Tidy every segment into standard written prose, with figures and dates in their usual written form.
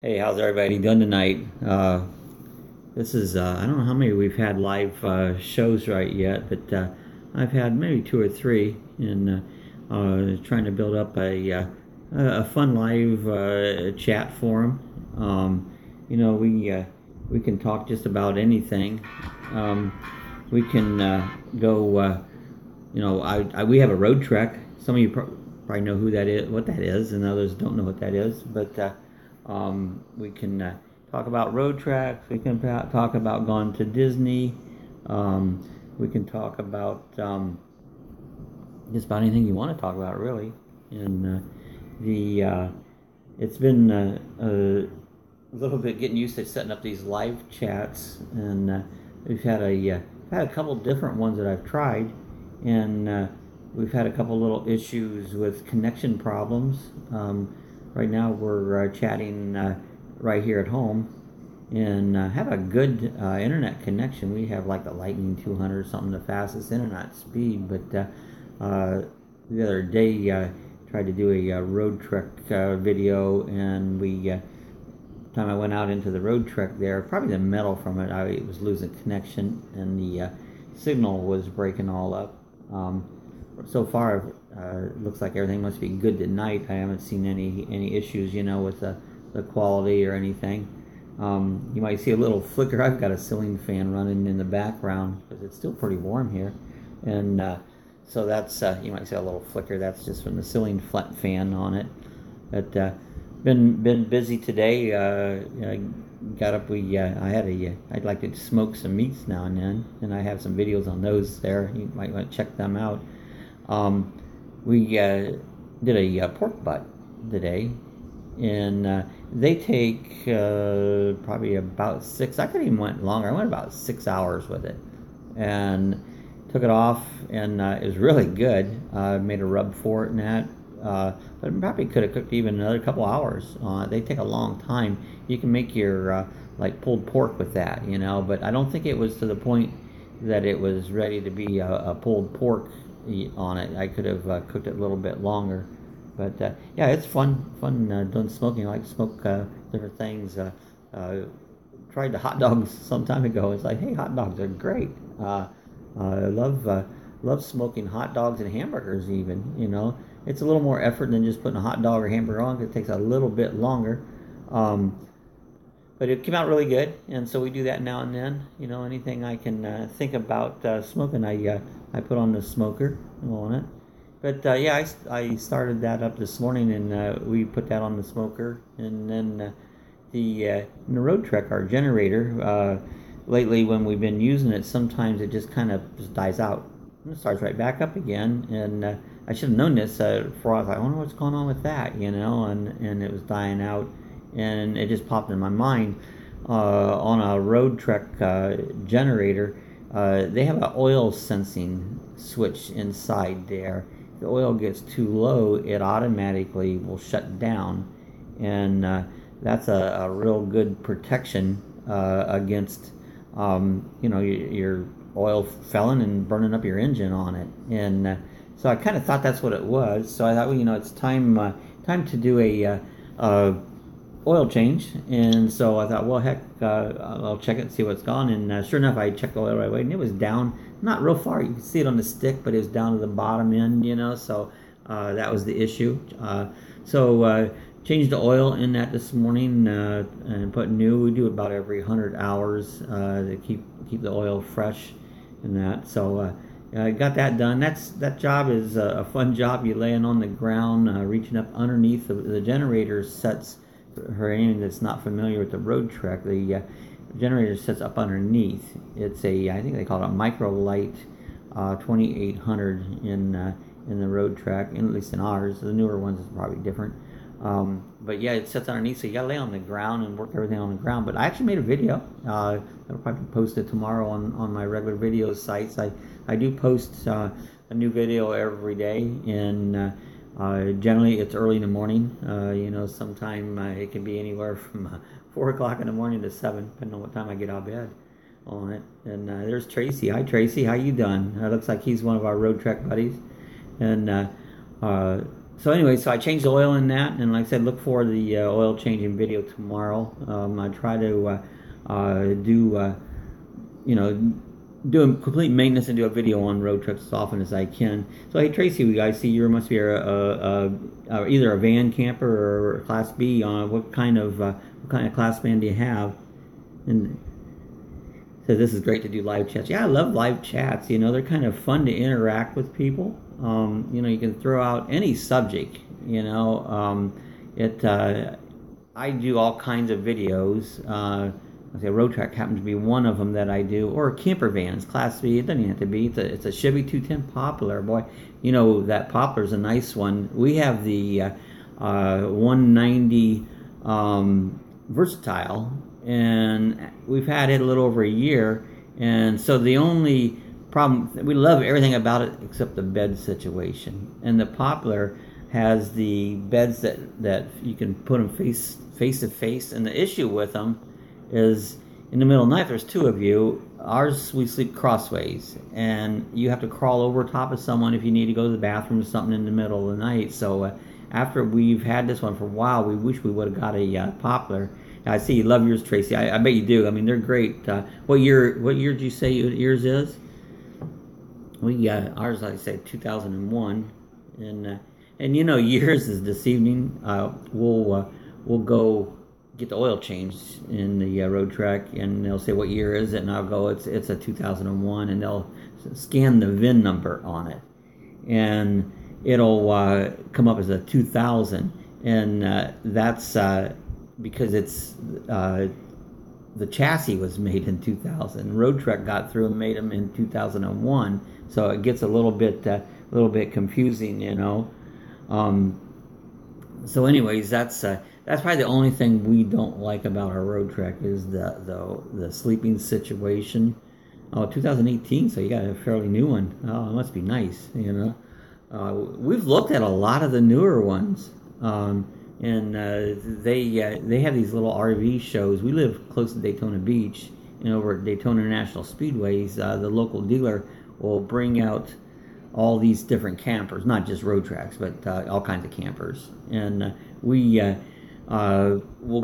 Hey, how's everybody doing tonight? This is, I don't know how many we've had live shows right yet, but I've had maybe two or three, and trying to build up a fun live chat forum. We can talk just about anything. Um, we can go, we have a road trek. Some of you probably know who that is, what that is, and others don't know what that is, but we can talk about road tracks. We can talk about going to Disney. We can talk about just about anything you want to talk about, really. And the it's been a little bit getting used to setting up these live chats, and we've had a couple different ones that I've tried, and we've had a couple little issues with connection problems. Right now we're chatting right here at home and have a good internet connection. We have like the Lightning 200 or something, the fastest internet speed. But the other day tried to do a road trek video, and time I went out into the road trek there, probably the metal from it, I was losing connection, and the signal was breaking all up. So far, it looks like everything must be good tonight. I haven't seen any issues, with the quality or anything. You might see a little flicker. I've got a ceiling fan running in the background because it's still pretty warm here, and so that's you might see a little flicker. That's just from the ceiling fan on it. But been busy today. I got up. I'd like to smoke some meats now and then, and I have some videos on those there. You might want to check them out. We did a pork butt today, and they take probably about six. I could even went longer. I went about 6 hours with it, and took it off, and it was really good. Made a rub for it and that. But probably could have cooked even another couple hours. They take a long time. You can make your like pulled pork with that, But I don't think it was to the point that it was ready to be a pulled pork on it. I could have cooked it a little bit longer, but yeah, it's fun doing smoking. I like to smoke different things. Tried the hot dogs some time ago. It's like, hey, hot dogs are great. I love smoking hot dogs and hamburgers. Even it's a little more effort than just putting a hot dog or hamburger on. It takes a little bit longer. But it came out really good, and so we do that now and then. Anything I can think about smoking, I put on the smoker on it. But yeah, I started that up this morning, and we put that on the smoker, and then in the road trek, our generator. Lately, when we've been using it, sometimes it just kind of just dies out, and it starts right back up again. And I should have known this before. I was like, I wonder what's going on with that, and it was dying out, and it just popped in my mind. On a road trek generator, they have an oil sensing switch inside there. If the oil gets too low, it automatically will shut down, and that's a real good protection against your oil felling and burning up your engine on it. And so I kind of thought that's what it was. So I thought, well, it's time to do a oil change. And so I thought, well, heck, I'll check it and see what's gone. And sure enough, I checked the oil right away, and it was down, not real far. You can see it on the stick, but it was down to the bottom end, So that was the issue. Changed the oil in that this morning and put new. We do it about every 100 hours to keep the oil fresh and that. So I got that done. That job is a fun job. You laying on the ground, reaching up underneath the generator sets. For anyone that's not familiar with the road trek, the generator sets up underneath. It's I think they call it a microlight 2800 in the road trek, at least in ours. The newer ones is probably different. But yeah, it sits underneath, so you gotta lay on the ground and work everything on the ground. But I actually made a video. I'll probably post it tomorrow on my regular video sites. I do post a new video every day, and generally it's early in the morning. Sometime it can be anywhere from 4 o'clock in the morning to 7, depending on what time I get out of bed on it. And there's Tracy. Hi, Tracy. How you doing? Looks like he's one of our road trek buddies. And So anyway, so I changed the oil in that, and like I said, look for the oil changing video tomorrow. I try to do you know, do a complete maintenance and do a video on road trips as often as I can. So hey Tracy, I see you must be either a van camper or a Class B. What kind of class van do you have? And so this is great to do live chats. Yeah, I love live chats. You know, they're kind of fun to interact with people. You know, you can throw out any subject. You know, I do all kinds of videos. I say road track happens to be one of them that I do, or camper vans, Class B. It doesn't even have to be. It's a Chevy 210 Poplar. Boy, you know that Poplar's a nice one. We have the 190 Versatile, and we've had it a little over a year. And so the only problem, we love everything about it except the bed situation. And the Poplar has the beds that you can put them face to face. And the issue with them is in the middle of the night, there's two of you. Ours, we sleep crossways, and you have to crawl over top of someone if you need to go to the bathroom or something in the middle of the night. So after we've had this one for a while, we wish we would have got a Poplar. I see you love yours, Tracy. I bet you do. I mean, they're great. What year did you say yours is? We ours, like I said, 2001, and you know, yours is this evening. We'll go get the oil changed in the road track, and they'll say what year is it, and I'll go it's a 2001, and they'll scan the VIN number on it, and it'll come up as a 2000, and that's because it's the chassis was made in 2000. Road Trek got through and made them in 2001, so it gets a little bit confusing, you know. So anyways, that's probably the only thing we don't like about our Road Trek is the sleeping situation. Oh, 2018, so you got a fairly new one. Oh, it must be nice, you know. We've looked at a lot of the newer ones, and they have these little RV shows. We live close to Daytona Beach, and over at Daytona International Speedways, the local dealer will bring out all these different campers, not just road tracks, but all kinds of campers. And we'll go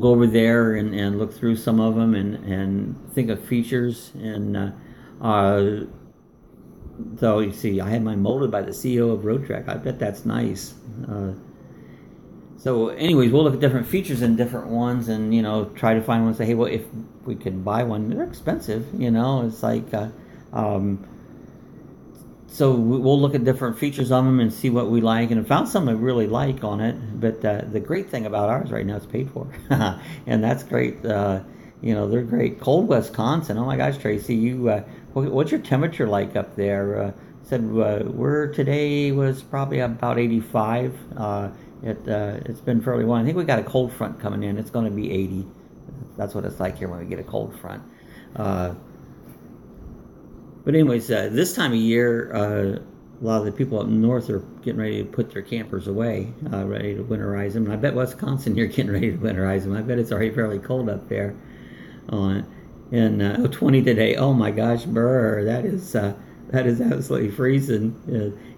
over there and look through some of them and think of features. And so you see, I had mine molded by the CEO of Road Trek. I bet that's nice. So anyways, we'll look at different features in different ones, and you know, try to find one. Say, hey, well, if we could buy one, they're expensive. You know, it's like. So we'll look at different features on them and see what we like, and I found something I really like on it. But the great thing about ours right now is paid for, and that's great. You know, they're great. Cold Wisconsin. Oh my gosh, Tracy, what's your temperature like up there? Said today was probably about 85. It's been fairly warm. I think we got a cold front coming in. It's going to be 80. That's what it's like here when we get a cold front. But anyways, this time of year, a lot of the people up north are getting ready to put their campers away, ready to winterize them. And I bet Wisconsin, you're getting ready to winterize them. I bet it's already fairly cold up there. And 20 today. Oh my gosh, brr, that is absolutely freezing.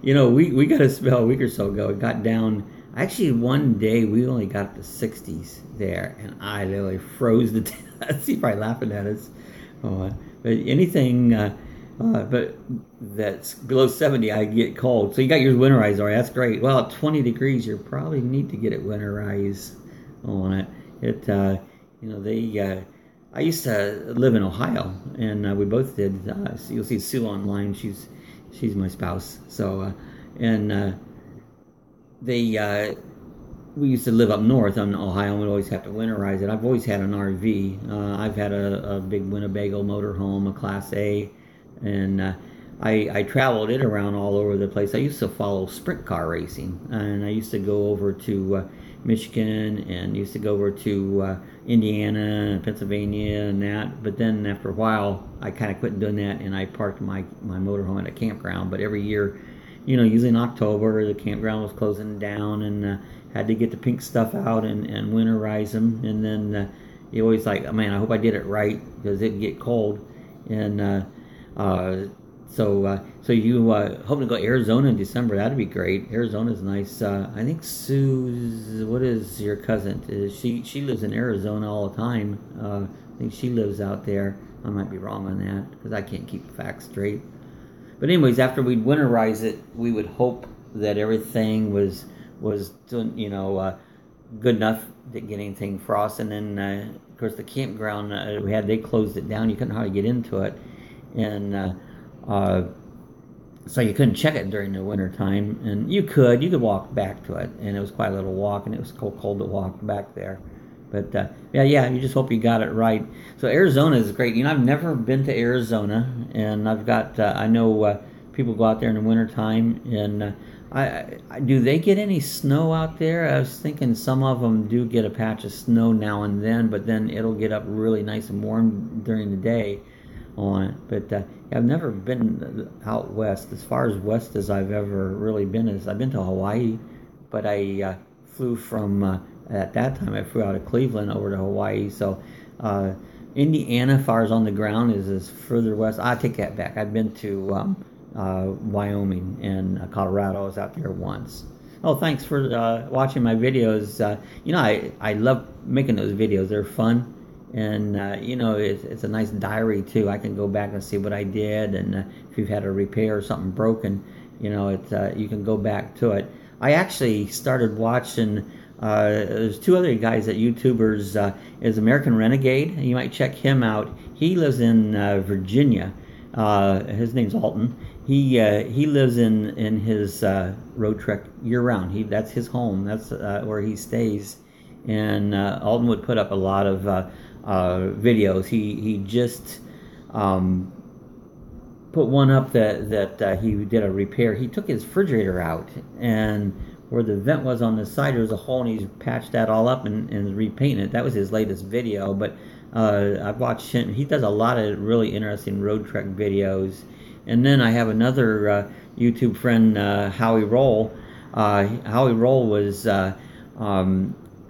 You know, we got a spell a week or so ago. It got down. Actually, one day we only got to 60s there, and I literally froze to death. You're probably laughing at us. But anything. But that's below 70, I get cold. So you got yours winterized, all right? That's great. Well, at 20 degrees, you probably need to get it winterized on it. You know, I used to live in Ohio, and we both did. So you'll see Sue online. She's my spouse. So, we used to live up north in Ohio, and we'd always have to winterize it. I've always had an RV. I've had a big Winnebago motorhome, a Class A. And I traveled it around all over the place. I used to follow sprint car racing, and I used to go over to Michigan, and used to go over to Indiana and Pennsylvania and that. But then after a while, I kind of quit doing that, and I parked my motorhome at a campground. But every year, you know, usually in October, the campground was closing down, and had to get the pink stuff out and winterize them. And then you always like, man, I hope I did it right, because it'd get cold. And So you hoping to go to Arizona in December? That'd be great. Arizona's nice. I think Sue's. What is your cousin? She lives in Arizona all the time. I think she lives out there. I might be wrong on that because I can't keep the facts straight. But anyways, after we'd winterize it, we would hope that everything was good enough to get anything frost. And then of course the campground they closed it down. You couldn't hardly get into it, and so you couldn't check it during the winter time. And you could walk back to it, and it was quite a little walk, and it was cold to walk back there. But yeah, you just hope you got it right. So Arizona is great. I've never been to Arizona, and I've got I know people go out there in the wintertime, and I do they get any snow out there? I was thinking some of them do get a patch of snow now and then, but then it'll get up really nice and warm during the day on it. But I've never been out west. As far as west as I've ever really been is I've been to Hawaii, but I flew from at that time I flew out of Cleveland over to Hawaii. So Indiana, as far as on the ground, is further west. I take that back. I've been to Wyoming and Colorado. I was out there once. Oh, thanks for watching my videos. I love making those videos. They're fun, and it's a nice diary too. I can go back and see what I did, and if you've had a repair or something broken, you can go back to it. I actually started watching. There's two other guys that YouTubers. Is American Renegade. You might check him out. He lives in Virginia. His name's Alton. He lives in his road trek year round. That's his home. That's where he stays. And Alton would put up a lot of videos. He just put one up that he did a repair. He took his refrigerator out, and where the vent was on the side, there was a hole, and he patched that all up and repainted it. That was his latest video. But I've watched him. He does a lot of really interesting road trek videos. And then I have another YouTube friend, Howie Roll. Howie Roll was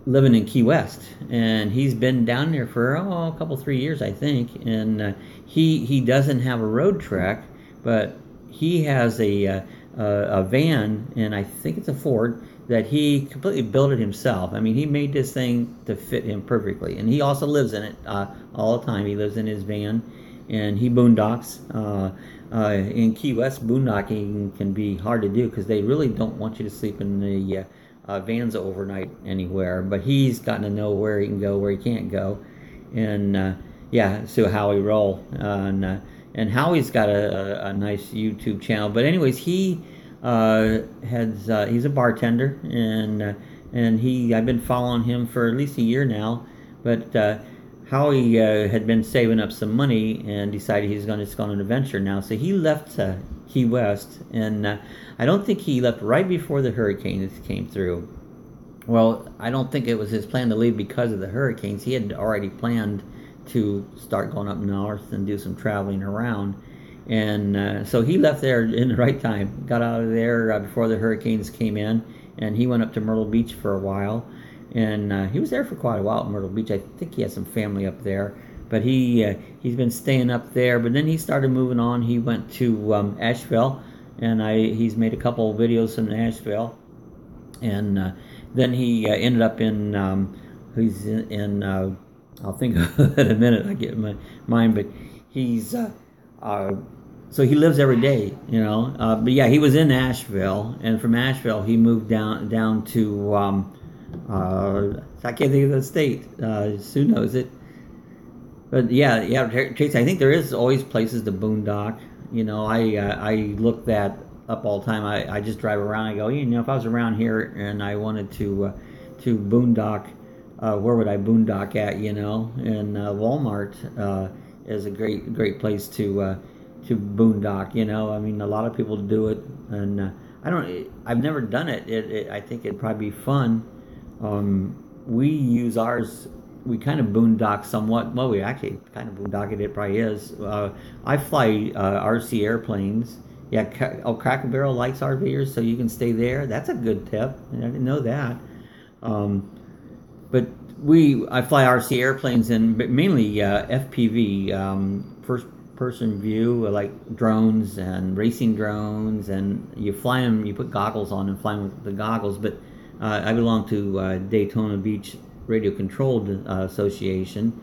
living in Key West, and he's been down there for a couple 3 years, I think. And he doesn't have a road trek, but he has a van, and I think it's a Ford, that he completely built it himself. I mean, he made this thing to fit him perfectly, and he also lives in it all the time. He lives in his van, and he boondocks. In Key West, boondocking can be hard to do because they really don't want you to sleep in the vans overnight anywhere. But he's gotten to know where he can go, where he can't go, and so Howie Roll, and Howie's got a nice YouTube channel. But anyways, he he's a bartender, and I've been following him for at least a year now. But Howie had been saving up some money and decided he's going to just go on an adventure now. So he left Key West, and I don't think he left right before the hurricanes came through. Well, I don't think it was his plan to leave because of the hurricanes. He had already planned to start going up north and do some traveling around. And so he left there in the right time, got out of there before the hurricanes came in, and he went up to Myrtle Beach for a while. And he was there for quite a while at Myrtle Beach. I think he has some family up there. But he's been staying up there. But then he started moving on. He went to Asheville, and he's made a couple of videos in Asheville. And then he ended up in I'll think of it in a minute. I get my mind, but he's so he lives every day, But yeah, he was in Asheville, and from Asheville he moved down to I can't think of the state. Sue knows it. But yeah, Tracy, I think there is always places to boondock. I look that up all the time. I just drive around. I go, if I was around here and I wanted to boondock, where would I boondock at? And Walmart is a great place to boondock. I mean, a lot of people do it, and I've never done it. I think it'd probably be fun. We use ours. We kind of boondock somewhat. Well, we actually kind of boondock it. It probably is. I fly RC airplanes. Yeah, Cracker Barrel likes RVers, so you can stay there. That's a good tip. I didn't know that. But I fly RC airplanes, and mainly FPV, person view, like drones and racing drones, and you fly them. You put goggles on and fly them with the goggles. But I belong to Daytona Beach Radio Controlled Association,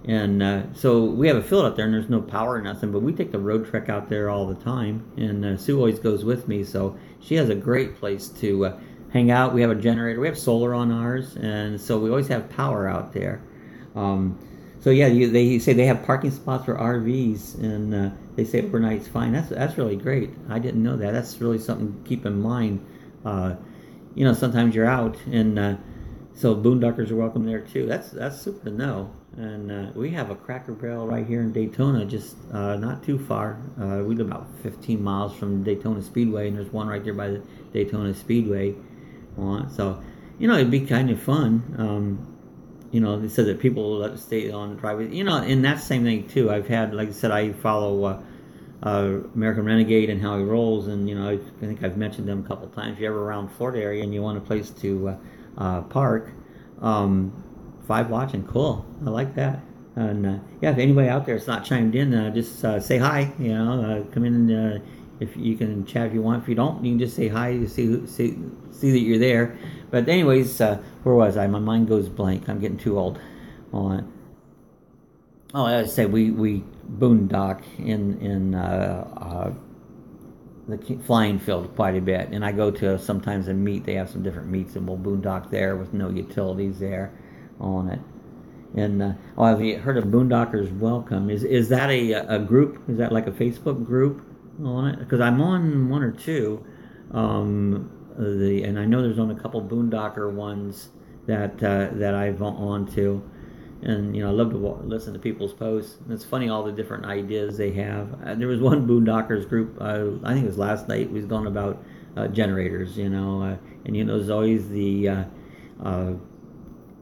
and so we have a field out there, and there's no power or nothing. But we take the road trek out there all the time, and Sue always goes with me, so she has a great place to hang out. We have a generator. We have solar on ours, and so we always have power out there. So yeah, they say they have parking spots for RVs, and they say overnight's fine. That's really great. I didn't know that. That's really something to keep in mind. Sometimes you're out, and so boondockers are welcome there too. That's super to know. And we have a Cracker Barrel right here in Daytona, just not too far. We live about 15 miles from Daytona Speedway, and there's one right there by the Daytona Speedway. So, it'd be kind of fun. They said that people let us stay on driveway. And that's the same thing too. I've had, like I said, I follow American Renegade and how he rolls, and I think I've mentioned them a couple times. If you're ever around Florida area and you want a place to park, 5 watching, cool. I like that. And if anybody out there is not chimed in, just say hi. Come in and if you can chat if you want. If you don't, you can just say hi to see that you're there. But anyways, where was I? My mind goes blank. I'm getting too old. I say we boondock in the flying field quite a bit, and I go to sometimes a meet. They have some different meets, and we'll boondock there with no utilities there on it. And have you heard of Boondockers Welcome? Is that a group? Is that like a Facebook group on it? Because I'm on one or two. And I know there's on a couple Boondocker ones that I've on to, and I love to listen to people's posts. And it's funny all the different ideas they have. There was one Boondockers group. I think it was last night. We was going about generators. And there's always the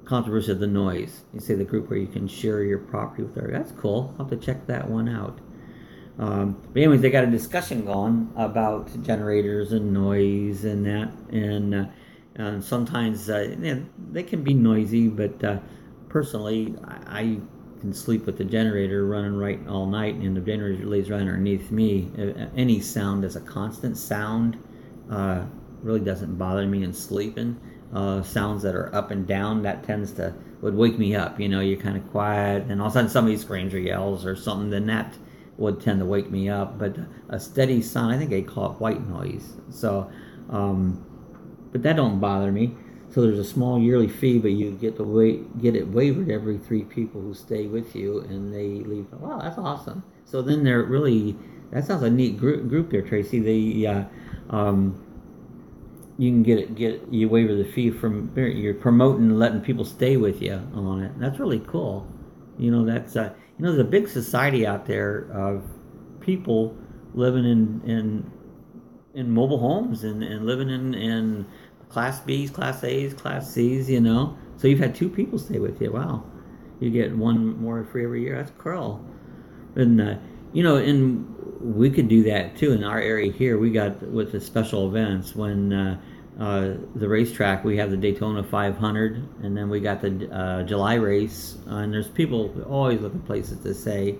controversy of the noise. You say the group where you can share your property with her. That's cool. I'll have to check that one out. But anyways, they got a discussion going about generators and noise and that, and sometimes they can be noisy, but personally, I can sleep with the generator running right all night, and the generator lays right underneath me. Any sound that's a constant sound really doesn't bother me in sleeping. Sounds that are up and down, that would wake me up. You're kind of quiet, and all of a sudden somebody screams or yells or something, then that would tend to wake me up. But a steady sound, I think they call it white noise. So, but that don't bother me. So there's a small yearly fee, but you get it waived every 3 people who stay with you, and they leave. Wow, that's awesome. So then that sounds a neat group there, Tracy. You can you waiver the fee you're promoting letting people stay with you on it. That's really cool. That's there's a big society out there of people living in mobile homes and living in Class B's, Class A's, Class C's. So you've had 2 people stay with you. Wow, you get one more free every year. That's cool. And and we could do that too in our area here. We got with the special events when the racetrack, we have the Daytona 500, and then we got the July race, and there's people always looking places to stay,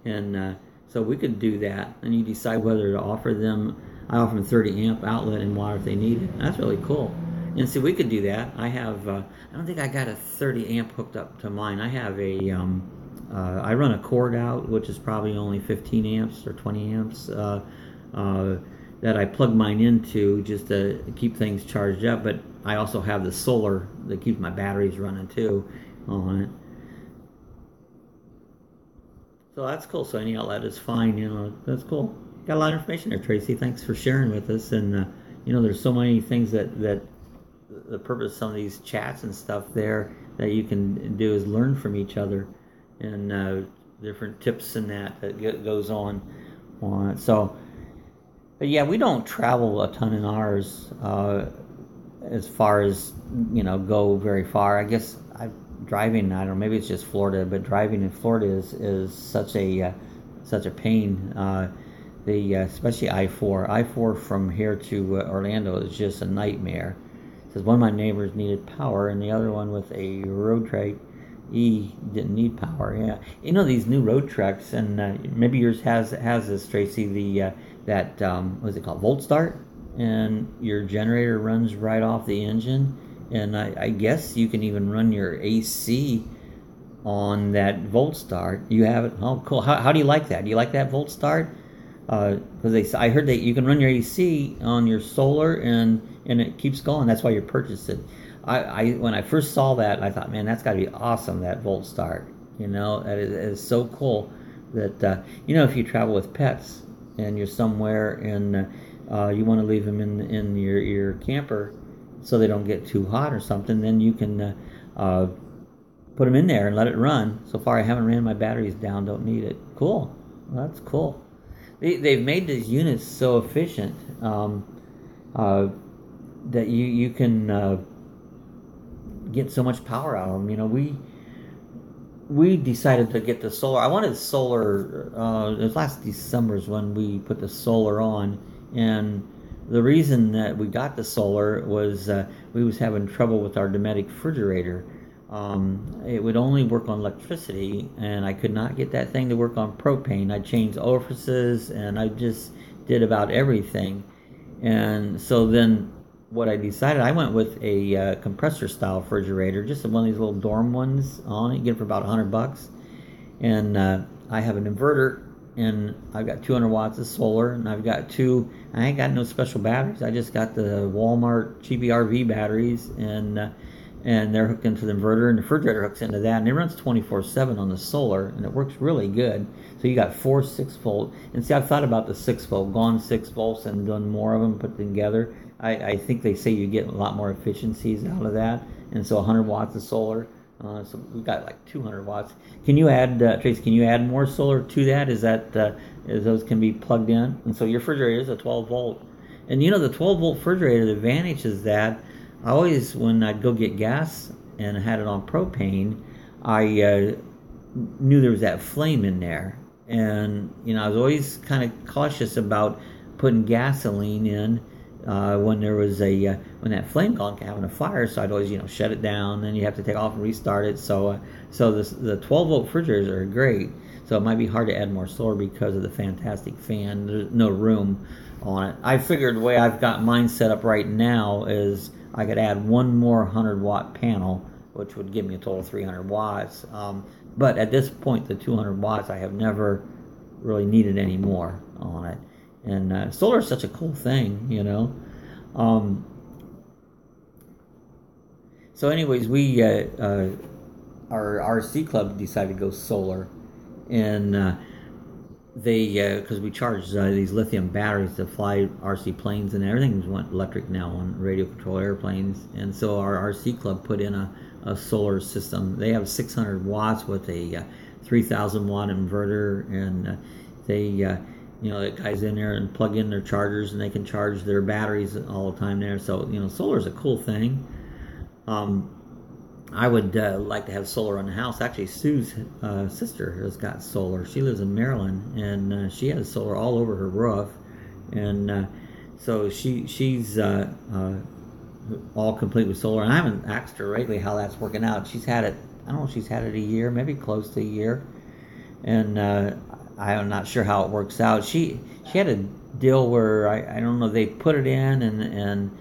and so we could do that, and you decide whether to offer them. I offer them 30 amp outlet and water if they need it. That's really cool. And so we could do that. I have I don't think I got a 30 amp hooked up to mine. I have I run a cord out, which is probably only 15 amps or 20 amps that I plug mine into just to keep things charged up. But I also have the solar that keeps my batteries running too on it. So that's cool. So any outlet is fine. That's cool. Got a lot of information there, Tracy. Thanks for sharing with us. And there's so many things that the purpose of some of these chats and stuff there that you can do is learn from each other, and different tips and that goes on it. So, but yeah, we don't travel a ton in ours as far as go very far. I guess driving, I don't know, maybe it's just Florida, but driving in Florida is such a pain. Especially I-4 from here to Orlando is just a nightmare. Because one of my neighbors needed power, and the other one with a road trike E didn't need power. Yeah, these new road trucks, and maybe yours has this, Tracy. The that what's it called, Volt Start, and your generator runs right off the engine, and I guess you can even run your AC on that Volt Start. You have it. Oh, cool. How do you like that? Do you like that Volt Start? Because I heard that you can run your AC on your solar, and it keeps going. That's why you purchased it. I when I first saw that, I thought, man, that's got to be awesome, that Volt Start. That is so cool. That if you travel with pets and you're somewhere and you want to leave them in your camper so they don't get too hot or something, then you can put them in there and let it run. So far, I haven't ran my batteries down. Don't need it. Cool. Well, that's cool. They've made these units so efficient that you can get so much power out of them. We decided to get the solar. I wanted solar. It was last December's when we put the solar on, and the reason that we got the solar was we was having trouble with our Dometic refrigerator. It would only work on electricity, and I could not get that thing to work on propane. I changed orifices, and I just did about everything. And so then what I decided, I went with a compressor style refrigerator, just one of these little dorm ones on it. You get it for about $100. And I have an inverter, and I've got 200 watts of solar, and I ain't got no special batteries. I just got the Walmart cheapy RV batteries, and they're hooked into the inverter, and the refrigerator hooks into that, and it runs 24/7 on the solar, and it works really good. So you got 4 6-volt, and see, I've thought about the 6-volt, gone 6 volts, and done more of them put together. I think they say you get a lot more efficiencies out of that, and so 100 watts of solar. So we got like 200 watts. Can you add, Trace? Can you add more solar to that? Is those can be plugged in? And so your refrigerator is a 12 volt, and the 12 volt refrigerator. The advantage is that I always, when I'd go get gas and had it on propane, I knew there was that flame in there. And, I was always kind of cautious about putting gasoline in when there was when that flame gone, having a fire. So I'd always, shut it down, and you have to take off and restart it. So the 12 volt refrigerators are great. So it might be hard to add more solar because of the fantastic fan. There's no room on it. I figured the way I've got mine set up right now is I could add one more 100 watt panel, which would give me a total of 300 watts. But at this point, the 200 watts, I have never really needed any more on it. And solar is such a cool thing, So anyways, we, our RC club decided to go solar. And they, because we charged these lithium batteries to fly RC planes, and everything's went electric now on radio controlled airplanes. And so our RC club put in a solar system. They have 600 watts with a 3,000 watt inverter, and the guys in there and plug in their chargers, and they can charge their batteries all the time there. So solar is a cool thing. I would like to have solar on the house. Actually, Sue's sister has got solar. She lives in Maryland, and she has solar all over her roof. And so she's all complete with solar. And I haven't asked her lately how that's working out. She's had it, I don't know if she's had it a year, maybe close to a year. And I'm not sure how it works out. She had a deal where, I don't know, they put it in, and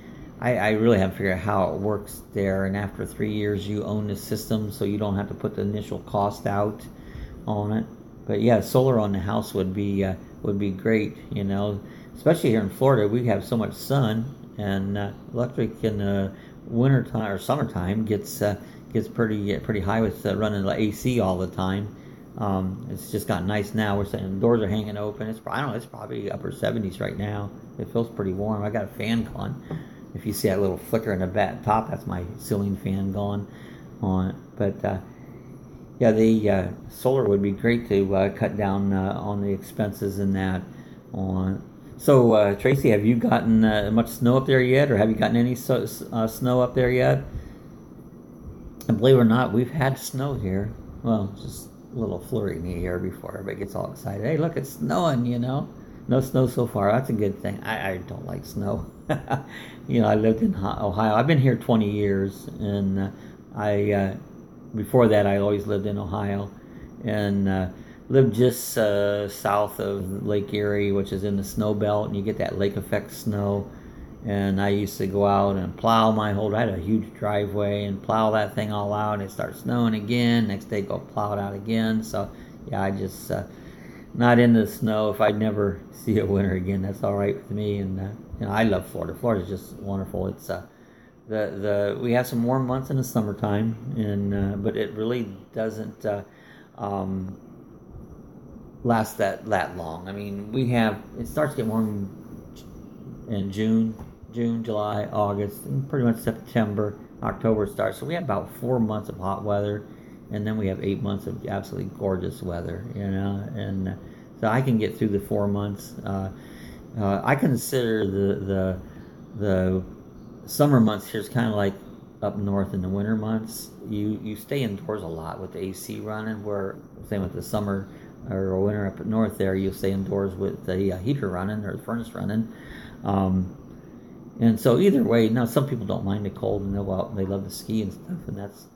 I really haven't figured out how it works there. And after 3 years, you own the system, so you don't have to put the initial cost out on it. But yeah, solar on the house would be great. Especially here in Florida, we have so much sun, and electric in the winter time or summertime gets pretty high with running the AC all the time. It's just got nice now. We're saying the doors are hanging open. It's probably upper 70s right now. It feels pretty warm. I got a fan going. If you see that little flicker in the top, that's my ceiling fan going on it. But yeah, the solar would be great to cut down on the expenses in that. So Tracy, have you gotten much snow up there yet, or have you gotten any snow up there yet? And believe it or not, we've had snow here. Well, just a little flurry in the air before everybody gets all excited. Hey, look, it's snowing, No snow so far. That's a good thing. I don't like snow. I lived in Ohio. I've been here 20 years, and before that, I always lived in Ohio, and lived just south of Lake Erie, which is in the snow belt, and you get that lake effect snow. And I used to go out and plow I had a huge driveway and plow that thing all out, and it starts snowing again. Next day, go plow it out again. So, yeah, I just not into the snow. If I never see a winter again, that's all right with me. And I love Florida. Florida's just wonderful. It's we have some warm months in the summertime, and but it really doesn't last that long. I mean, it starts to get warm in June, July, August, and pretty much September, October starts. So we have about 4 months of hot weather, and then we have 8 months of absolutely gorgeous weather, and so I can get through the 4 months. I consider the summer months here is kind of like up north in the winter months. You stay indoors a lot with the AC running, where same with the summer or winter up north there, you'll stay indoors with the heater running or the furnace running. And so either way, now some people don't mind the cold and they'll go out and they love to ski and stuff, and that's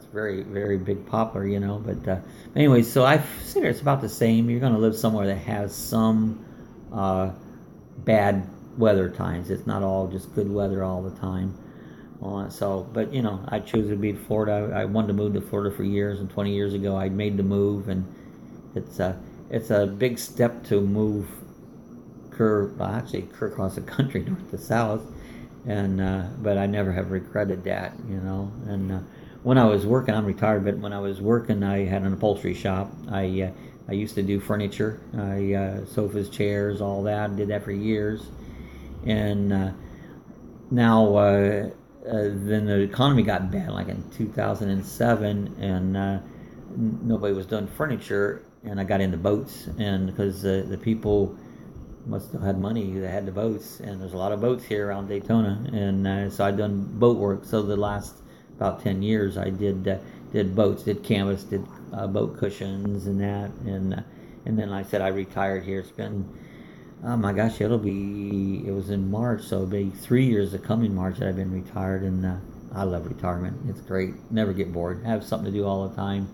very, very big popular, But anyway, so I figure it's about the same. You're going to live somewhere that has some bad weather times. It's not all just good weather all the time. But I chose to be in Florida. I wanted to move to Florida for years, and 20 years ago I made the move, and it's a big step to move clear across the country, north to south, and but I never have regretted that, And when I was working, I'm retired, but when I was working, I had an upholstery shop. I used to do furniture, sofas, chairs, all that. I did that for years, and now then the economy got bad, like in 2007, and nobody was doing furniture, and I got into boats, and because the people must have had money that had the boats, and there's a lot of boats here around Daytona, and so I'd done boat work. So the last about 10 years I did boats, did canvas, did boat cushions and that, and then I said I retired here. It's been, oh my gosh, it was in March, so it'll be 3 years the coming March that I've been retired, and I love retirement. It's great, never get bored, have something to do all the time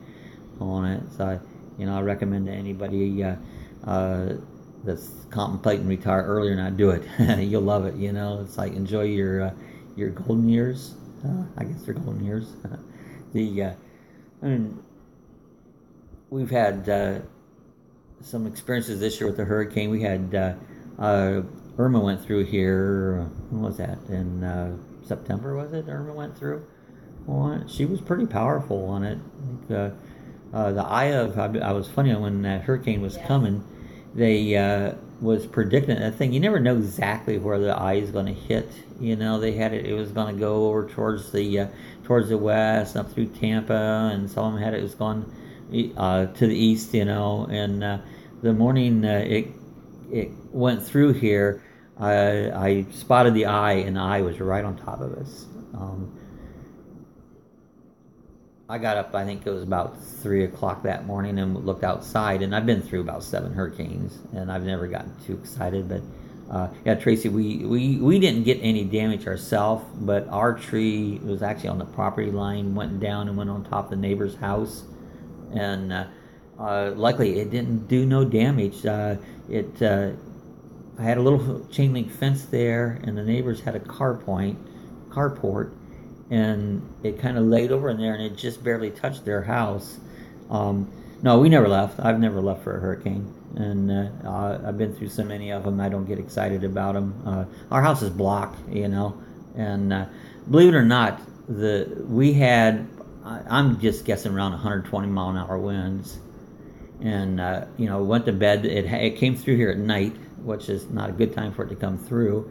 on it. So I recommend to anybody that's contemplating retire early or not, do it. You'll love it. It's like enjoy your golden years. I guess they're golden years. We've had some experiences this year with the hurricane. We had Irma went through here. When was that? In September, was it? Irma went through. She was pretty powerful on it. The eye of I was funny when that hurricane was coming. They was predicting that thing. You never know exactly where the eye is going to hit. They had it. It was going to go over towards the west, up through Tampa, and some of them had it was going to the east. And the morning it went through here, I spotted the eye, and the eye was right on top of us. I got up, I think it was about 3 o'clock that morning, and looked outside, and I've been through about 7 hurricanes, and I've never gotten too excited, but Tracy, we didn't get any damage ourselves, but our tree was actually on the property line, went down and went on top of the neighbor's house, and luckily it didn't do no damage. I had a little chain link fence there, and the neighbors had a carport, and it kind of laid over in there, and it just barely touched their house. No, we never left. I've never left for a hurricane, and I've been through so many of them. I don't get excited about them. Our house is blocked, and believe it or not, we had, I'm just guessing, around 120 mile an hour winds, and went to bed. It came through here at night, which is not a good time for it to come through.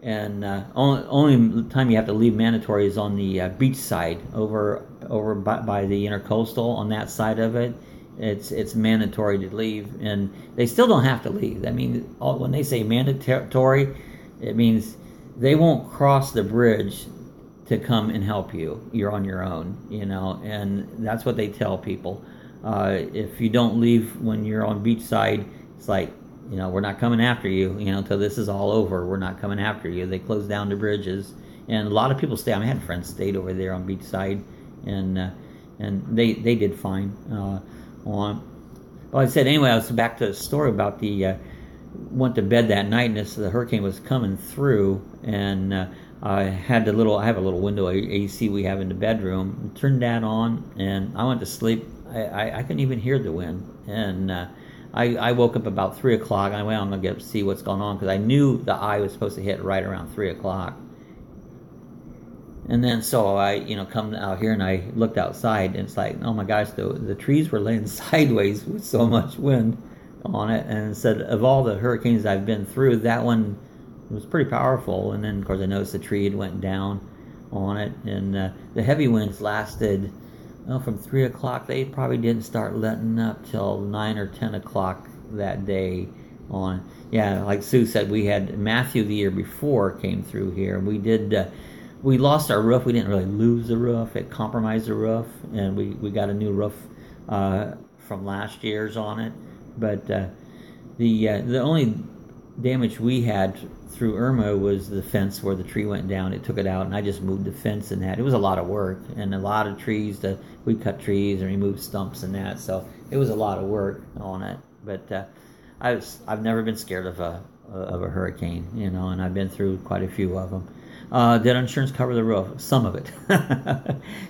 And only time you have to leave mandatory is on the beach side, over by the intercoastal. On that side of it, it's mandatory to leave, and they still don't have to leave. I mean, when they say mandatory, it means they won't cross the bridge to come and help you. You're on your own, and that's what they tell people. If you don't leave when you're on beach side, it's like, we're not coming after you, until this is all over. We're not coming after you. They close down the bridges, and a lot of people stay. I had friends stayed over there on beachside, and and they did fine on. Well, I said anyway. I was back to the story about the went to bed that night, and the hurricane was coming through, and I have a little window AC we have in the bedroom. Turned that on, and I went to sleep. I couldn't even hear the wind, and I woke up about 3 o'clock. I went, I'm gonna get see what's going on, because I knew the eye was supposed to hit right around 3 o'clock. And then so I, come out here and I looked outside, and it's like, oh my gosh, the trees were laying sideways with so much wind on it. And it said, of all the hurricanes I've been through, that one was pretty powerful. And then of course I noticed the tree had went down on it, and the heavy winds lasted from 3 o'clock. They probably didn't start letting up till 9 or 10 o'clock that day on. Yeah, like Sue said, we had Matthew the year before came through here. We lost our roof. We didn't really lose the roof. It compromised the roof, and we got a new roof from last year's on it. But the only damage we had through Irma was the fence where the tree went down. It took it out, and I just moved the fence and that. It was a lot of work, and a lot of trees. We cut trees and removed stumps and that. So it was a lot of work on it. But I've never been scared of a hurricane, and I've been through quite a few of them. Did insurance cover the roof? Some of it.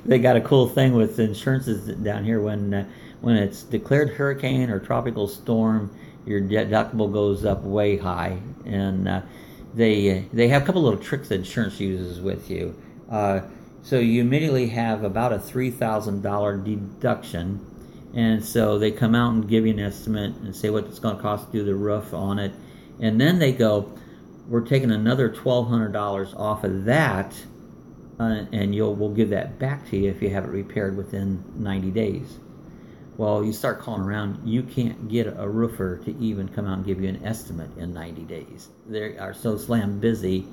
They got a cool thing with insurances down here. When it's declared hurricane or tropical storm, your deductible goes up way high, and they have a couple little tricks that insurance uses with you. So you immediately have about a $3,000 deduction, and so they come out and give you an estimate and say what it's going to cost to do the roof on it, and then they go, we're taking another $1,200 off of that, and we'll give that back to you if you have it repaired within 90 days. Well, you start calling around, you can't get a roofer to even come out and give you an estimate in 90 days. They are so slam busy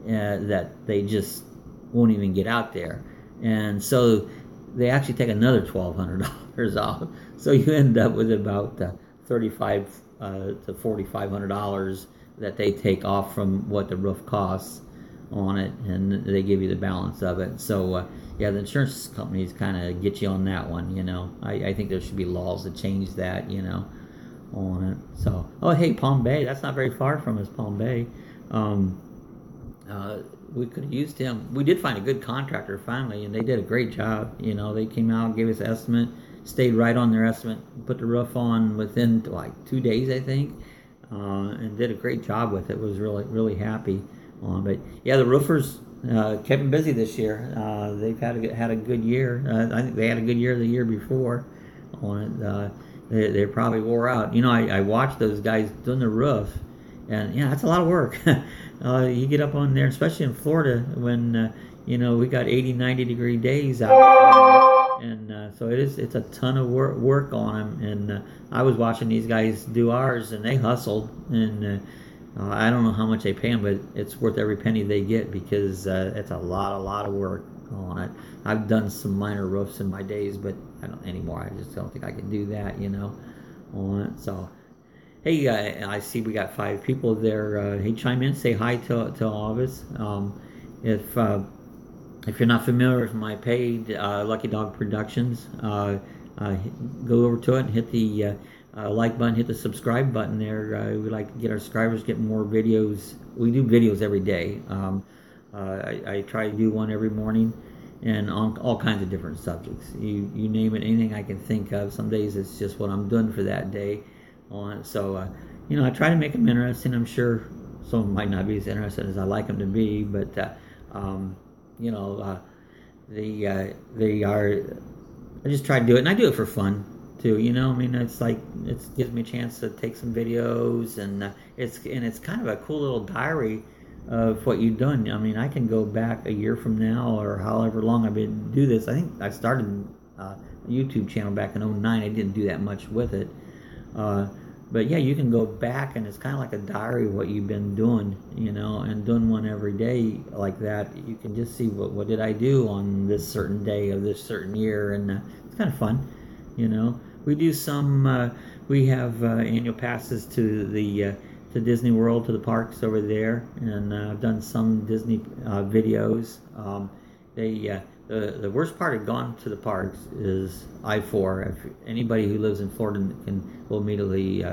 that they just won't even get out there. And so they actually take another $1,200 off. So you end up with about $3,500 to $4,500 that they take off from what the roof costs on it, and they give you the balance of it. So yeah, the insurance companies kind of get you on that one. I think there should be laws to change that, on it. So, oh hey, Palm Bay, that's not very far from us, Palm Bay. We could have used him. We did find a good contractor finally, and they did a great job. They came out, gave us an estimate, stayed right on their estimate, put the roof on within like 2 days, I think. And did a great job with it. Was really, really happy on. But yeah, the roofers kept them busy this year. They've had a good year. I think they had a good year the year before on it. They probably wore out. I watched those guys doing the roof, and yeah, that's a lot of work. You get up on there, especially in Florida, when we got 80, 90-degree days out. And so it's a ton of work on them, and I was watching these guys do ours, and they hustled, and I don't know how much they pay them, but it's worth every penny they get, because it's a lot of work on it. I've done some minor roofs in my days, but I don't anymore. I just don't think I can do that, on it. So hey, I see we got 5 people there. Hey, chime in, say hi to all of us. If you're not familiar with my page, Lucky Dawg Productions, go over to it and hit the like button, hit the subscribe button there. We like to get our subscribers, get more videos. We do videos every day. I try to do one every morning, and on all kinds of different subjects. You name it, anything I can think of. Some days it's just what I'm doing for that day on it. So, I try to make them interesting. I'm sure some of them might not be as interesting as I like them to be, but they are. I just try to do it, and I do it for fun too. It's like it gives me a chance to take some videos, and it's kind of a cool little diary of what you've done. I can go back a year from now, or however long I've been do this. I think I started a YouTube channel back in 2009. I didn't do that much with it. But yeah, you can go back, and it's kind of like a diary of what you've been doing, and doing one every day like that. You can just see what did I do on this certain day of this certain year, and it's kind of fun, We do some. We have annual passes to Disney World, to the parks over there, and I've done some Disney videos. The worst part of going to the parks is I-4. If anybody who lives in Florida will immediately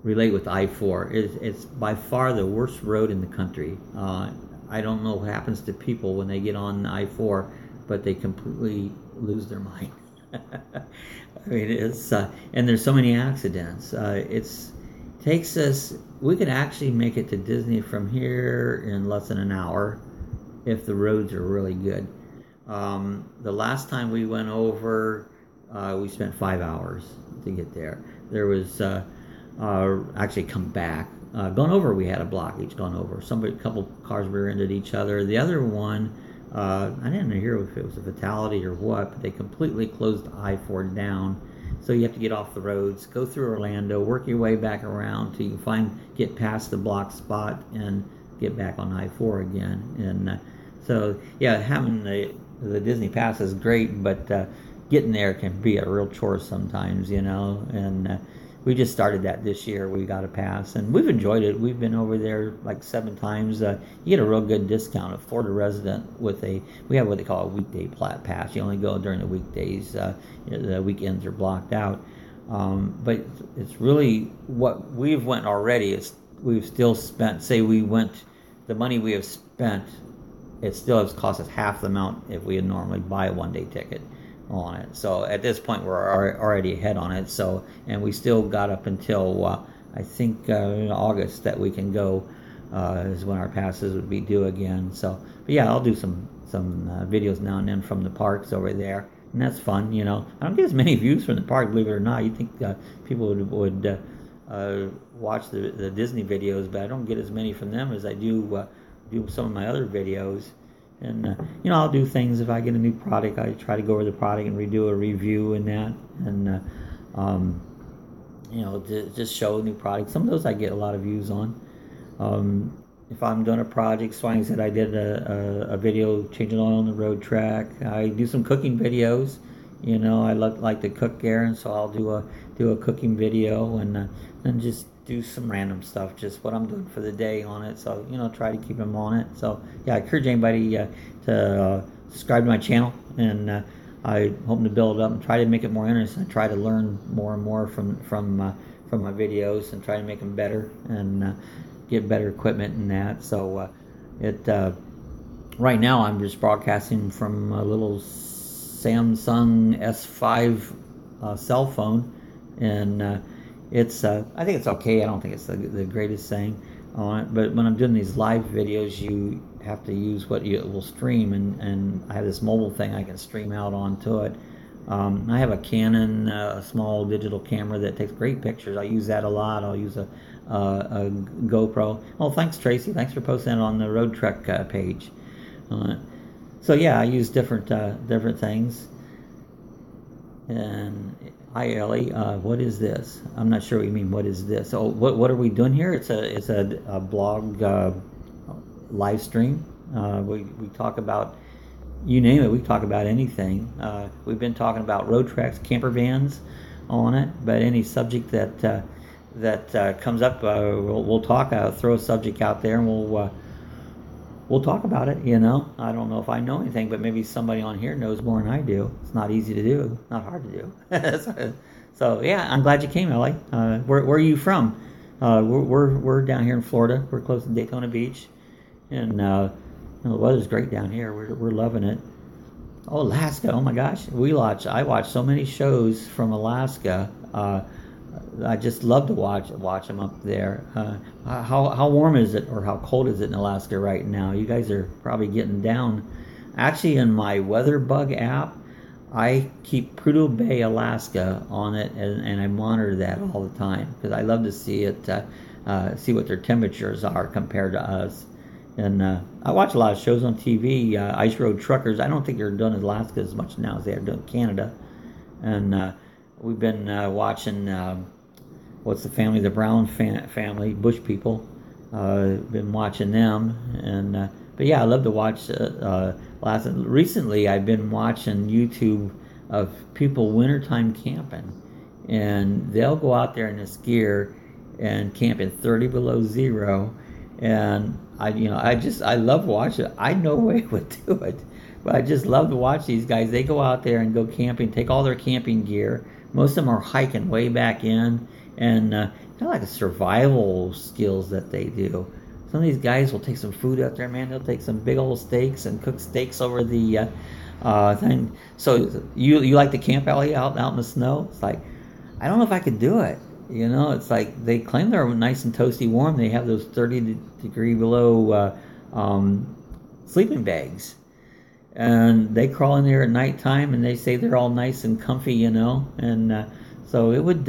relate with I-4. It's by far the worst road in the country. I don't know what happens to people when they get on I-4, but they completely lose their mind. I mean, it's and there's so many accidents. Takes us. We could actually make it to Disney from here in less than an hour if the roads are really good. The last time we went over, we spent 5 hours to get there. There was actually come back. Going over, we had a block each going over. A couple cars rear-ended each other. The other one, I didn't hear if it was a fatality or what, but they completely closed I-4 down. So you have to get off the roads, go through Orlando, work your way back around till you get past the block spot and get back on I-4 again. And so, yeah, having the Disney Pass is great, but getting there can be a real chore sometimes, and we just started that this year. We got a pass, and we've enjoyed it. We've been over there like 7 times. You get a real good discount. A Florida resident we have what they call a weekday pass. You only go during the weekdays. The weekends are blocked out. But it's really what we've went already. We've still spent. Say we went, the money we have spent, it still has cost us half the amount if we would normally buy a one-day ticket on it. So at this point we're already ahead on it. So, and we still got up until I think in August that we can go is when our passes would be due again. So, but yeah, I'll do some videos now and then from the parks over there, and that's fun. I don't get as many views from the park, believe it or not. You think people would watch the Disney videos, but I don't get as many from them as I do some of my other videos. And I'll do things if I get a new product. I try to go over the product and redo a review and that, and just show new products. Some of those I get a lot of views on. If I'm doing a project, so like I said, I did a video changing oil on the road track. I do some cooking videos. I like to cook there, and so I'll do a cooking video and just do some random stuff, just what I'm doing for the day on it. So try to keep them on it. So yeah, I encourage anybody to subscribe to my channel, and I hope to build it up and try to make it more interesting. I try to learn more and more from my videos and try to make them better and get better equipment and that. So right now I'm just broadcasting from a little Samsung S5 cell phone, and I think it's okay. I don't think it's the greatest thing on it, but when I'm doing these live videos, you have to use what you will stream, and I have this mobile thing I can stream out onto it. I have a Canon, a small digital camera that takes great pictures. I use that a lot. I'll use a GoPro. Oh, thanks, Tracy. Thanks for posting it on the Road Trek page. So yeah, I use different things. And hi, Ellie. What is this? I'm not sure what you mean. What is this? Oh, what are we doing here? It's a blog live stream. We talk about, you name it. We talk about anything. We've been talking about road tracks, camper vans on it, but any subject that comes up, we'll talk. I'll throw a subject out there, and we'll talk about it. I don't know if I know anything, but maybe somebody on here knows more than I do. It's not easy to do, not hard to do. So yeah, I'm glad you came, Ellie. Where are you from? We're down here in Florida. We're close to Daytona Beach, and the weather's great down here. We're loving it. Oh, Alaska! Oh my gosh, I watch so many shows from Alaska. I just love to watch them up there. How warm is it, or how cold is it in Alaska right now? You guys are probably getting down. Actually, in my Weather Bug app, I keep Prudhoe Bay, Alaska on it, and I monitor that all the time because I love to see it, see what their temperatures are compared to us. And I watch a lot of shows on TV. Ice Road Truckers. I don't think they're doing Alaska as much now as they are doing Canada. And we've been watching. What's the family? The Brown family, Bush people. Been watching them, and but yeah, I love to watch. Recently, I've been watching YouTube of people wintertime camping, and they'll go out there in this gear and camp in 30 below zero, and I love watching it. I no way would do it. But I just love to watch these guys. They go out there and go camping, take all their camping gear. Most of them are hiking way back in, and kind of like a survival skills that they do. Some of these guys will take some food out there, man. They'll take some big old steaks and cook steaks over the thing. So you like to camp, Ellie, out in the snow? It's like, I don't know if I could do it. You know, it's like they claim they're nice and toasty warm. They have those 30-degree below sleeping bags, and they crawl in there at nighttime, and they say they're all nice and comfy, you know. And so it would.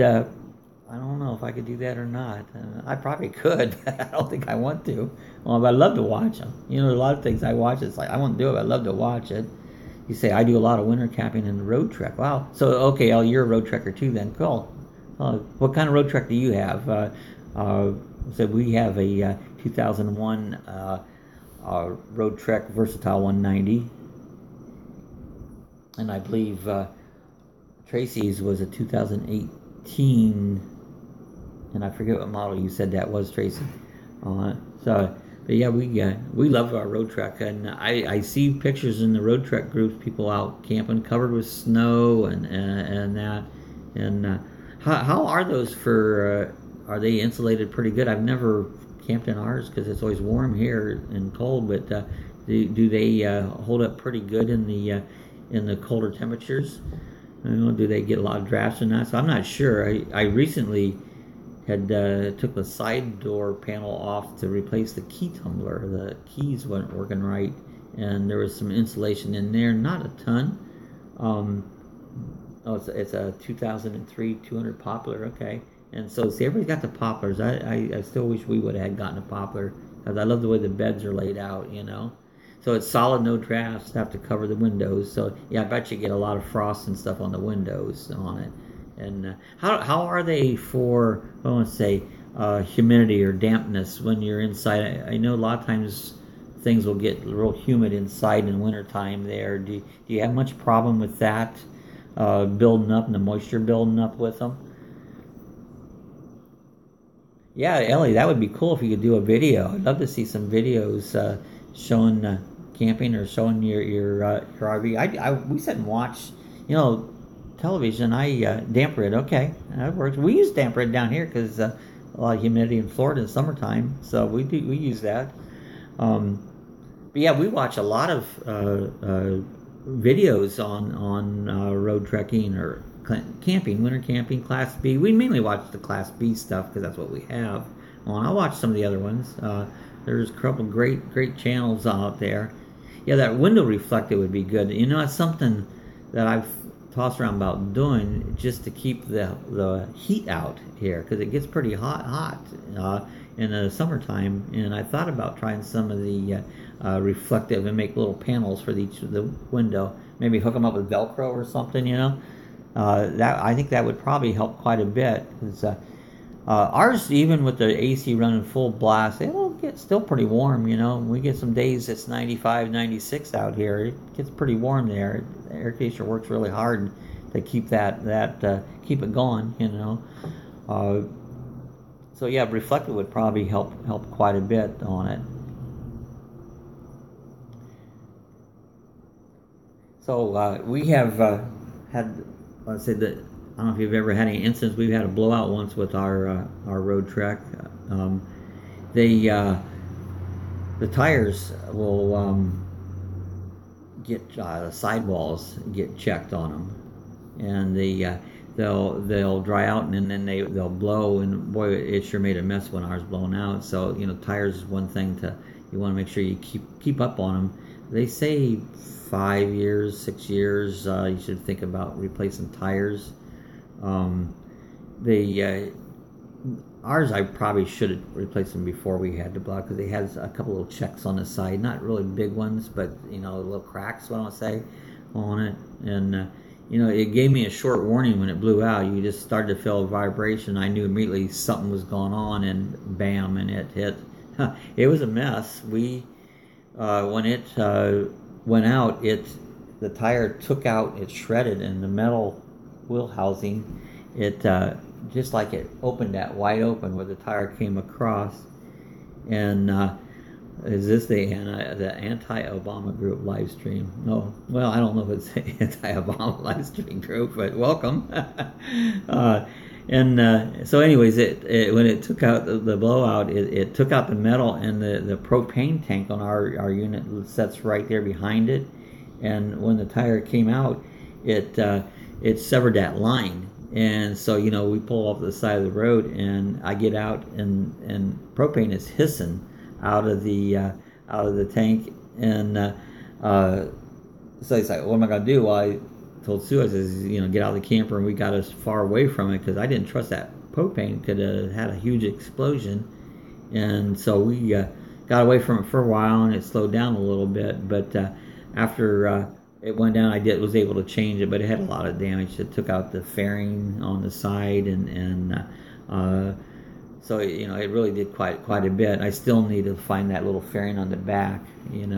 I don't know if I could do that or not. I probably could, but I don't think I want to. Well, but I love to watch them. You know, a lot of things I watch. It's like I won't do it, but I love to watch it. You say I do a lot of winter camping and road trek. Wow. So okay, El, you're a road trekker too, then. Cool. What kind of road trek do you have? So we have a 2001 road trek Versatile 190, and I believe Tracy's was a 2018, and I forget what model you said that was, Tracy. But yeah, we love our road trek, and I see pictures in the road trek groups, people out camping covered with snow and that, and how are those for? Are they insulated pretty good? I've never camped in ours because it's always warm here and cold, but do they hold up pretty good in the colder temperatures? You know, do they get a lot of drafts in that? So I'm not sure. I recently had took the side door panel off to replace the key tumbler. The keys weren't working right, and there was some insulation in there. Not a ton. It's a 2003 200 Poplar. Okay, and so see, everybody's got the Poplars. I still wish we would have gotten a Poplar because I love the way the beds are laid out. You know. So it's solid, no drafts, have to cover the windows. So yeah, I bet you get a lot of frost and stuff on the windows on it. And how are they for, I want to say, humidity or dampness when you're inside? I know a lot of times things will get real humid inside in wintertime there. Do you have much problem with that building up and the moisture building up with them? Yeah, Ellie, that would be cool if you could do a video. I'd love to see some videos showing camping or showing your RV. We sit and watch, you know, television. I damper it. Okay, that works. We use damper it down here because a lot of humidity in Florida in the summertime, so we use that. But yeah, we watch a lot of videos on road trekking or camping, winter camping, Class B. We mainly watch the Class B stuff because that's what we have. I'll watch some of the other ones. There's a couple great channels out there. Yeah, that window reflector would be good. You know, it's something that I've tossed around about doing just to keep the heat out here because it gets pretty hot in the summertime. And I thought about trying some of the reflective and make little panels for each of the window. Maybe hook them up with Velcro or something. You know, I think that would probably help quite a bit. Cause, ours, even with the AC running full blast, it'll get still pretty warm, you know. We get some days it's 95, 96 out here. It gets pretty warm there. The air conditioner works really hard to keep keep it going, you know. So yeah, reflective would probably help quite a bit on it. So we have had, let's say that. I don't know if you've ever had any incidents. We've had a blowout once with our road trek. The tires will get the sidewalls get checked on them, and they'll dry out and then they'll blow. And boy, it sure made a mess when ours blown out. So you know, tires is one thing you want to make sure you keep up on them. They say 5 years, 6 years. You should think about replacing tires. Ours I probably should have replaced them before we had to blow because they had a couple little checks on the side, not really big ones, but you know, little cracks, what I want to say, on it. And you know, it gave me a short warning when it blew out. You just started to feel a vibration. I knew immediately something was going on, and bam, and it hit. It was a mess. We when it went out, the tire took out, it shredded, and the metal wheel housing, it just like it opened that wide open where the tire came across, and Is this the anti-Obama group live stream? No, well, I don't know if it's the anti-Obama live stream group, but welcome. So, anyways, when it took out the blowout, it took out the metal, and the propane tank on our unit sets right there behind it. And when the tire came out, it severed that line. And so, we pull off the side of the road, and I get out, and propane is hissing out of the tank, and so he's like, "What am I gonna do?" Well, I told Sue, I says, "Get out of the camper," and we got as far away from it because I didn't trust that propane could have had a huge explosion, and so we got away from it for a while, and it slowed down a little bit. But after it went down, I was able to change it, but it had a lot of damage. It took out the fairing on the side, and so it really did quite a bit. I still need to find that little fairing on the back. It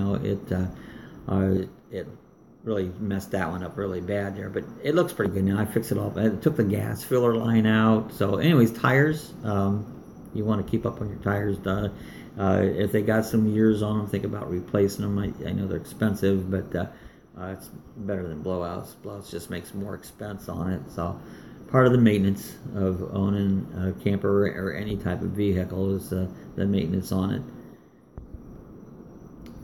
really messed that one up really bad there, but it looks pretty good now. I fixed it all. I took the gas filler line out. So, anyways, tires. You want to keep up on your tires. If they got some years on them, think about replacing them. I know they're expensive, but it's better than blowouts. Blowouts just makes more expense on it. So, part of the maintenance of owning a camper or any type of vehicle is the maintenance on it.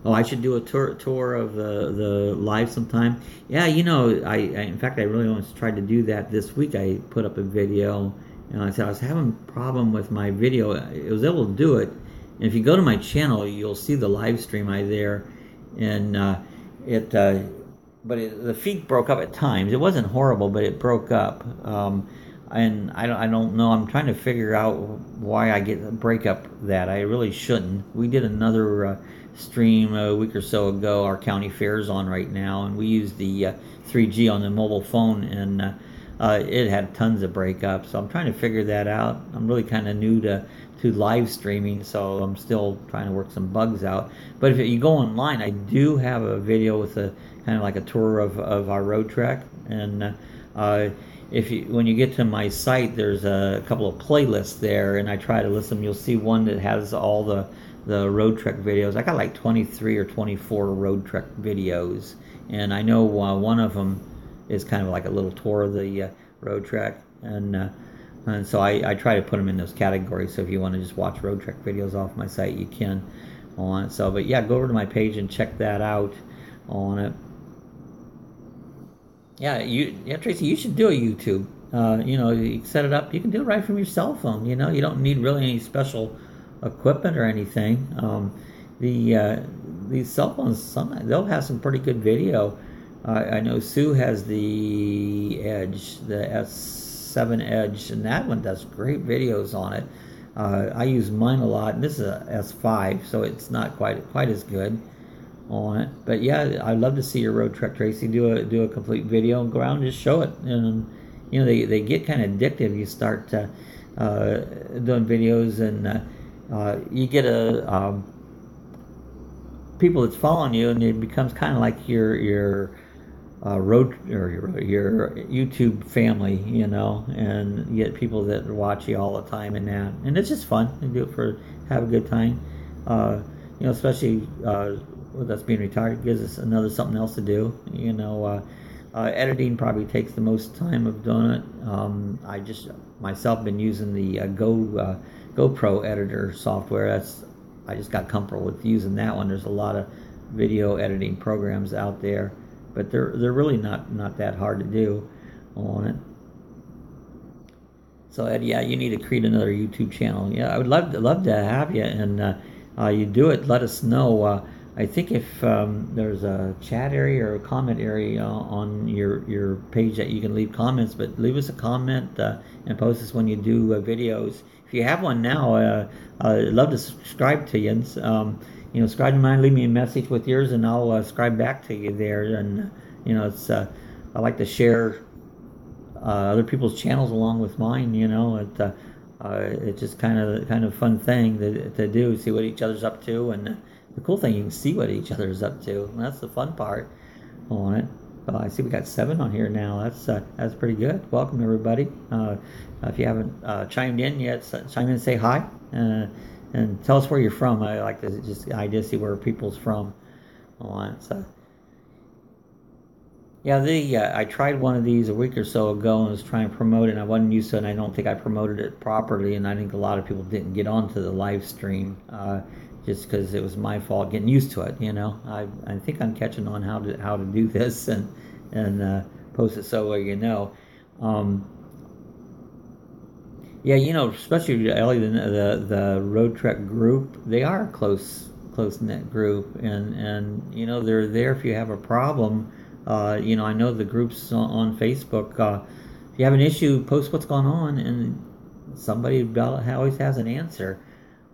Oh, I should do a tour of the live sometime. Yeah, in fact, I really almost tried to do that this week. I put up a video, and I said I was having a problem with my video. I was able to do it, and if you go to my channel, you'll see the live stream there, and the feed broke up at times. It wasn't horrible, but it broke up. And I don't know. I'm trying to figure out why I get a breakup that I really shouldn't. We did another stream a week or so ago. Our county fair's on right now, and we used the 3G on the mobile phone, and it had tons of breakups. So I'm trying to figure that out. I'm really kind of new to live streaming, so I'm still trying to work some bugs out. But if you go online, I do have a video with a kind of like a tour of our road trek, and when you get to my site, there's a couple of playlists there, and I try to list them. You'll see one that has all the road trek videos. I got like 23 or 24 road trek videos, and I know one of them is kind of like a little tour of the road trek, and so I try to put them in those categories. So if you want to just watch road trek videos off my site, you can on it. So, but yeah, go over to my page and check that out on it. Yeah, Tracy, you should do a YouTube. You set it up. You can do it right from your cell phone. You don't need really any special equipment or anything. These cell phones, they'll have some pretty good video. I know Sue has the Edge, the S7 Edge, and that one does great videos on it. I use mine a lot, and this is a S5, so it's not quite as good on it. But yeah, I'd love to see your road trek, Tracy. Do a complete video and go around and just show it. And they get kind of addictive. You start doing videos, and you get people that's following you, and it becomes kind of like your road or your YouTube family, and you get people that watch you all the time, and it's just fun. You do it have a good time, especially with us being retired, it gives us something else to do. Editing probably takes the most time of doing it. I just myself been using the GoPro editor software. I just got comfortable with using that one. There's a lot of video editing programs out there, but they're really not that hard to do on it. So Ed, yeah, you need to create another YouTube channel. Yeah, I would love to have you, and you do it. Let us know. I think if there's a chat area or a comment area on your page that you can leave comments, but leave us a comment and post us when you do videos. If you have one now, I'd love to subscribe to you. And, subscribe to mine, leave me a message with yours, and I'll subscribe back to you there. And it's I like to share other people's channels along with mine. It's just kind of fun thing to do, see what each other's up to, and the cool thing, you can see what each other is up to, and that's the fun part on it. I see we got 7 on here now. That's pretty good. Welcome everybody. If you haven't chimed in yet, chime in and say hi. and tell us where you're from. I like to just see where people's from on it. So yeah, I tried one of these a week or so ago and was trying to promote it, and I wasn't used to it, and I don't think I promoted it properly, and I think a lot of people didn't get onto the live stream just because it was my fault getting used to it. I think I'm catching on how to do this and post it so yeah, especially Ellie, the Road Trek group, they are a close knit group, and they're there if you have a problem. I know the groups on Facebook. If you have an issue, post what's going on, and somebody always has an answer.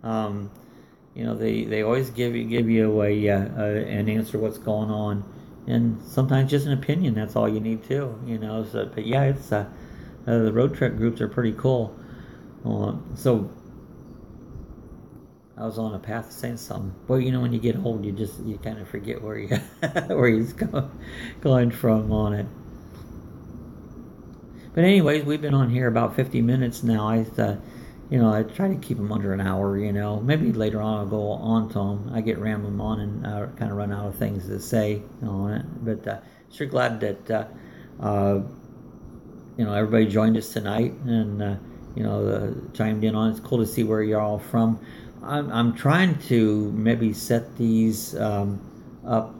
They always give you an answer what's going on, and sometimes just an opinion. That's all you need too. So, but yeah, it's the Road Trek groups are pretty cool. So I was on a path to saying something. Well, when you get old, you kind of forget where you where you're going from on it. But anyways, we've been on here about 50 minutes now. I try to keep them under an hour. Maybe later on I'll go on to them. I get rambling on and kind of run out of things to say on it. But sure glad that everybody joined us tonight and chimed in on it. It's cool to see where you're all from. I'm trying to maybe set these up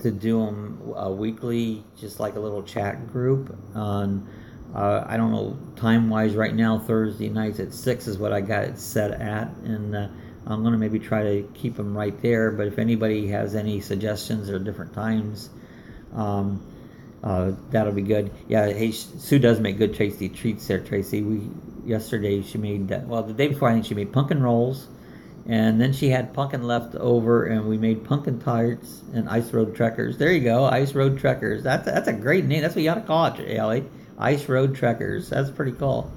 to do them weekly, just like a little chat group. On I don't know time-wise right now. Thursday nights at 6 is what I got it set at, and I'm going to maybe try to keep them right there. But if anybody has any suggestions or different times, that'll be good. Yeah, hey, Sue does make good tasty treats there, Tracy. Yesterday she made the day before I think she made pumpkin rolls, and then she had pumpkin left over, and we made pumpkin tarts and Ice Road Trekkers. There you go, Ice Road Trekkers. That's a great name. That's what you ought to call it, Ellie. Ice Road Trekkers. That's pretty cool.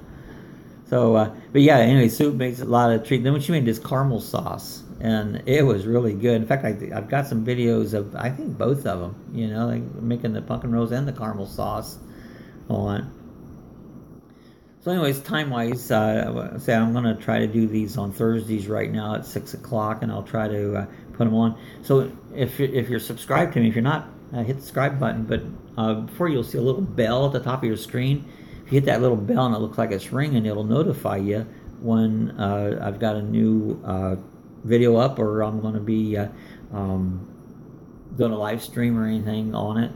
So, but yeah, anyway, Sue makes a lot of treats. Then when she made this caramel sauce, and it was really good. In fact, I've got some videos of, I think, both of them, like making the pumpkin rolls and the caramel sauce on. So anyways, time-wise, say I'm going to try to do these on Thursdays right now at 6 o'clock, and I'll try to put them on. So if you're subscribed to me, if you're not, hit the subscribe button. But before, you'll see a little bell at the top of your screen. If you hit that little bell and it looks like it's ringing, it'll notify you when I've got a new video up, or I'm going to be doing a live stream or anything on it.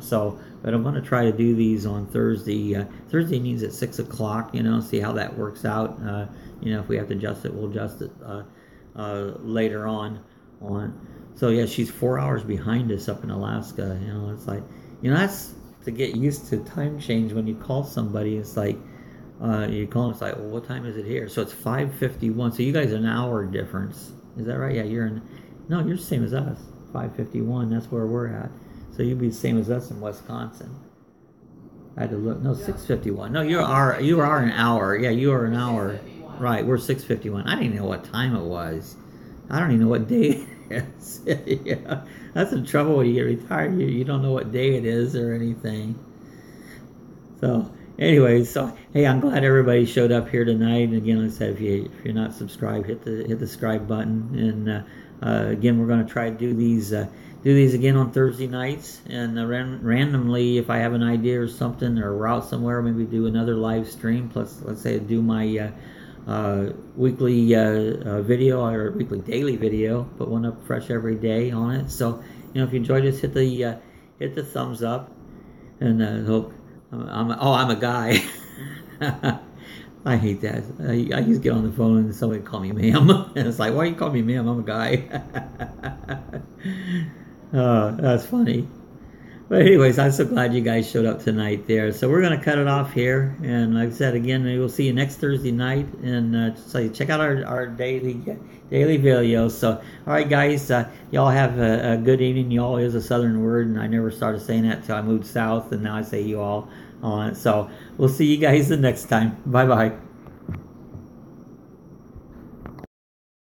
But I'm going to try to do these on Thursday. Thursday needs at 6 o'clock. See how that works out. If we have to adjust it, we'll adjust it later on. So yeah, she's 4 hours behind us up in Alaska. It's like, that's to get used to time change. When you call somebody, it's like you call them, it's like, well, what time is it here? So it's 5:51. So you guys are an hour difference. Is that right? Yeah, you're the same as us. 5:51. That's where we're at. So you'd be the same as us in Wisconsin. I had to look. No, 6:51. No, you are an hour. Yeah, you are an hour. Right, we're 6:51. I didn't even know what time it was. I don't even know what day it is. Yeah, that's the trouble when you get retired. You don't know what day it is or anything. So, anyway, hey, I'm glad everybody showed up here tonight. And again, like I said, if you're not subscribed, hit the subscribe button. And again, we're going to try to do these again on Thursday nights. And randomly, if I have an idea or something, or we're out somewhere, maybe do another live stream. Plus, let's say do my weekly video or weekly daily video. Put one up fresh every day on it. So, if you enjoyed this, hit the thumbs up. And hope. I'm a guy. I hate that. I used to get on the phone and somebody call me ma'am. And it's like, why you call me ma'am? I'm a guy. That's funny. But anyways, I'm so glad you guys showed up tonight there. So we're going to cut it off here. And like I said, again, we'll see you next Thursday night. And so check out our daily videos. So, all right, guys, y'all have a good evening. Y'all is a Southern word, and I never started saying that till I moved south, and now I say you all on it. So we'll see you guys the next time. Bye-bye.